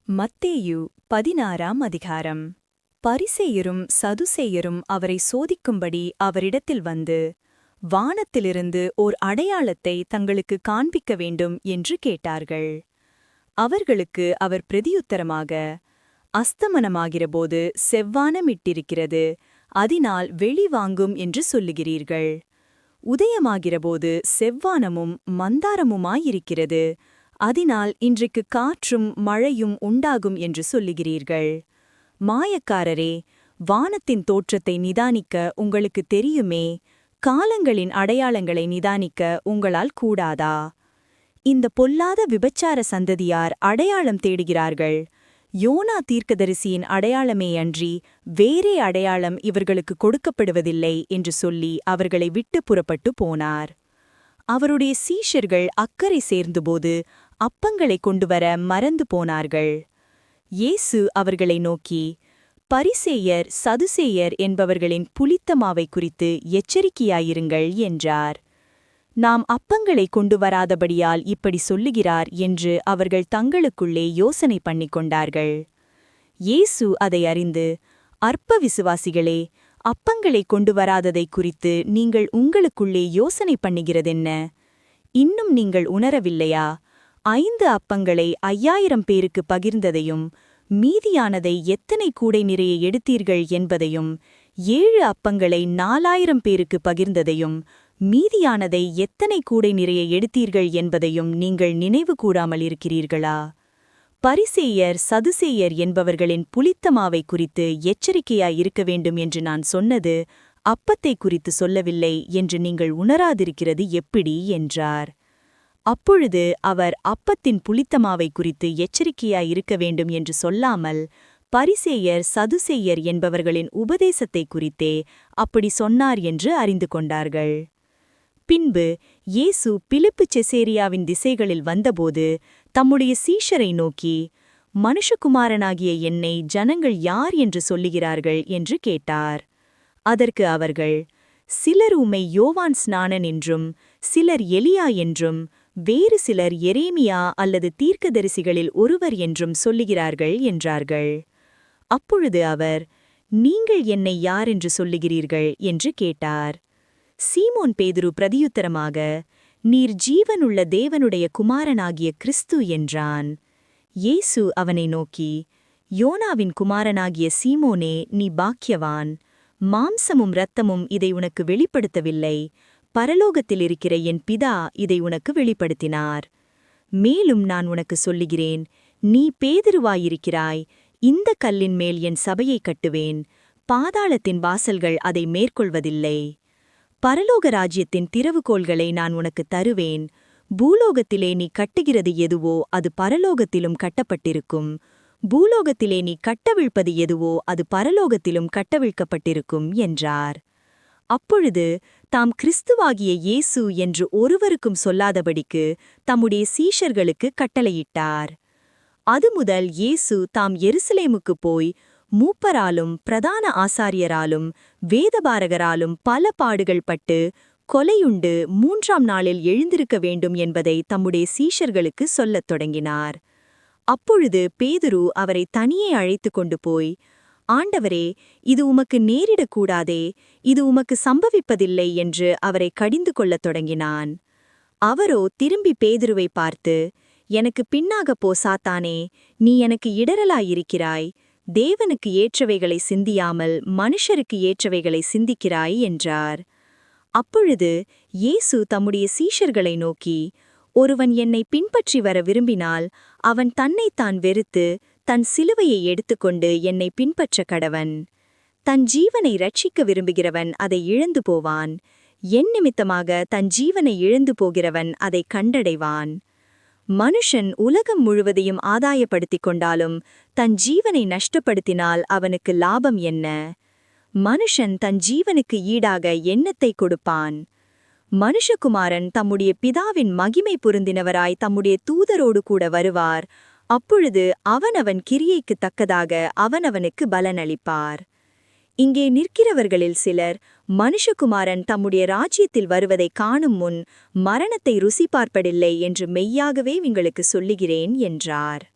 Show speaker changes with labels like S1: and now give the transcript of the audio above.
S1: மத்தேயு 16ஆம் அதிகாரம். பரிசேயரும் சதுசேயரும் அவரை சோதிக்கும்படி அவரிடத்தில் வந்து, வானத்திலிருந்து ஓர் அடையாளத்தை தங்களுக்கு காண்பிக்க வேண்டும் என்று கேட்டார்கள். அவர்களுக்கு அவர் பிரதியுத்தரமாக, அஸ்தமனமாகிறபோது செவ்வானமிட்டிருக்கிறது, அதினால் வெளி வாங்கும் என்று சொல்லுகிறீர்கள். உதயமாகிறபோது செவ்வானமும் மந்தாரமுமாயிருக்கிறது, அதனால் இன்றைக்கு காற்றும் மழையும் உண்டாகும் என்று சொல்லுகிறீர்கள். மாயக்காரரே, வானத்தின் தோற்றத்தை நிதானிக்க உங்களுக்கு தெரியுமே, காலங்களின் அடையாளங்களை நிதானிக்க உங்களால் கூடாதா? இந்த பொல்லாத விபச்சார சந்ததியார் அடையாளம் தேடுகிறார்கள். யோனா தீர்க்கதரிசியின் அடையாளமே அன்றி வேறே அடையாளம் இவர்களுக்கு கொடுக்கப்படுவதில்லை என்று சொல்லி அவர்களை விட்டு புறப்பட்டு போனார். அவருடைய சீஷர்கள் அக்கறை சேர்ந்தபோது அப்பங்களை கொண்டுவர மறந்து போனார்கள். இயேசு அவர்களை நோக்கி, பரிசேயர் சதுசேயர் என்பவர்களின் புளித்த மாவை குறித்து எச்சரிக்கையாயிருங்கள் என்றார். நாம் அப்பங்களை கொண்டு வராதபடியால் இப்படி சொல்லுகிறார் என்று அவர்கள் தங்களுக்குள்ளே யோசனை பண்ணிக் கொண்டார்கள். இயேசு அதை அறிந்து, அற்ப விசுவாசிகளே, அப்பங்களை கொண்டு வராததை குறித்து நீங்கள் உங்களுக்குள்ளே யோசனை பண்ணுகிறதென்ன? இன்னும் நீங்கள் உணரவில்லையா? 5 அப்பங்களை 5000 பேருக்கு பகிர்ந்ததையும், மீதியானதை எத்தனை கூடை நிறைய எடுத்தீர்கள் என்பதையும், 7 அப்பங்களை 4000 பேருக்கு பகிர்ந்ததையும், மீதியானதை எத்தனை கூடை நிறைய எடுத்தீர்கள் என்பதையும் நீங்கள் நினைவு கூறாமல் இருக்கிறீர்களா? பரிசேயர் சதுசேயர் என்பவர்களின் புளித்த மாவை குறித்து எச்சரிக்கையாய் இருக்க வேண்டும் என்று நான் சொன்னது அப்பத்தை குறித்து சொல்லவில்லை என்று நீங்கள் உணராதிருக்கிறது எப்படி என்றார். அப்பொழுது அவர் அப்பத்தின் புளித்த மாவை குறித்து எச்சரிக்கையாய் இருக்க வேண்டும் என்று சொல்லாமல், பரிசேயர் சதுசேயர் என்பவர்களின் உபதேசத்தை குறித்தே அப்படி சொன்னார் என்று அறிந்து கொண்டார்கள். பின்பு இயேசு பிலிப்பு செசேரியாவின் திசைகளில் வந்தபோது தம்முடைய சீஷரை நோக்கி, மனுஷகுமாரனாகிய என்னை ஜனங்கள் யார் என்று சொல்லுகிறார்கள் என்று கேட்டார். அதற்கு அவர்கள், சிலர் உம்மை யோவான் ஸ்நானன் என்றும், சிலர் எலியா என்றும், வேறு சிலர் எரேமியா அல்லது தீர்க்கதரிசிகளில் ஒருவர் என்றும் சொல்லுகிறார்கள் என்றார்கள். அப்பொழுது அவர், நீங்கள் என்னை யார் என்று சொல்லுகிறீர்கள் என்று கேட்டார். சீமோன் பேதுரு பிரதியுத்தரமாக, நீர் ஜீவனுள்ள தேவனுடைய குமாரனாகிய கிறிஸ்து என்றான். இயேசு அவனை நோக்கி, யோனாவின் குமாரனாகிய சீமோனே, நீ பாக்கியவான். மாம்சமும் இரத்தமும் இதை உனக்கு வெளிப்படுத்தவில்லை, பரலோகத்தில் இருக்கிற என் பிதா இதை உனக்கு வெளிப்படுத்தினார். மேலும் நான் உனக்கு சொல்லுகிறேன், நீ பேதுருவாயிருக்கிறாய், இந்த கல்லின் மேல் என் சபையை கட்டுவேன், பாதாளத்தின் வாசல்கள் அதை மேற்கொள்வதில்லை. பரலோக ராஜ்யத்தின் திறவுகோல்களை நான் உனக்கு தருவேன். பூலோகத்திலே நீ கட்டுகிறது எதுவோ அது பரலோகத்திலும் கட்டப்பட்டிருக்கும், பூலோகத்திலே நீ கட்டவிழ்ப்பது எதுவோ அது பரலோகத்திலும் கட்டவிழ்க்கப்பட்டிருக்கும் என்றார். அப்பொழுது தாம் கிறிஸ்துவாகிய இயேசு என்று ஒருவருக்கும் சொல்லாதபடிக்கு தம்முடைய சீஷர்களுக்கு கட்டளையிட்டார். அதுமுதல் இயேசு தாம் எருசலேமுக்குப் போய் மூப்பராலும் பிரதான ஆசாரியராலும் வேதபாரகராலும் பல பாடுகள் பட்டு கொலையுண்டு 3ஆம் நாளில் எழுந்திருக்க வேண்டும் என்பதை தம்முடைய சீஷர்களுக்கு சொல்லத் தொடங்கினார். அப்பொழுது பேதுரு அவரை தனியே அழைத்து கொண்டு போய், ஆண்டவரே, இது உமக்கு நேரிடக்கூடாதே, இது உமக்கு சம்பவிப்பதில்லை என்று அவரை கடிந்து கொள்ளத் தொடங்கினான். அவரோ திரும்பி பேதுருவை பார்த்து, எனக்கு பின்னாகப் போ சாத்தானே, நீ எனக்கு இடரலாயிருக்கிறாய், தேவனுக்கு ஏற்றவைகளை சிந்தியாமல் மனுஷருக்கு ஏற்றவைகளை சிந்திக்கிறாய் என்றார். அப்பொழுது இயேசு தம்முடைய சீஷர்களை நோக்கி, ஒருவன் என்னை பின்பற்றி வர விரும்பினால் அவன் தன்னைத்தான் வெறுத்து தன் சிலுவையை எடுத்துக்கொண்டு என்னை பின்பற்ற கடவன். தன் ஜீவனை இரட்சிக்க விரும்புகிறவன் அதை இழந்து போவான், என் நிமித்தமாக தன் ஜீவனை இழந்து போகிறவன் அதை கண்டடைவான். மனுஷன் உலகம் முழுவதையும் ஆதாயப்படுத்திக் கொண்டாலும் தன் ஜீவனை நஷ்டப்படுத்தினால் அவனுக்கு லாபம் என்ன? மனுஷன் தன் ஜீவனுக்கு ஈடாக என்னத்தை கொடுப்பான்? மனுஷகுமாரன் தம்முடைய பிதாவின் மகிமை பொருந்தினவராய் தம்முடைய தூதரோடு கூட வருவார். அப்பொழுது அவனவன் கிரியைக்குத் தக்கதாக அவனவனுக்கு பலனளிப்பார். இங்கே நிற்கிறவர்களில் சிலர் மனுஷகுமாரன் தம்முடைய ராஜ்யத்தில் வருவதைக் காணும் முன் மரணத்தை ருசி பார்ப்பதில்லை என்று மெய்யாகவே உங்களுக்கு சொல்லுகிறேன் என்றார்.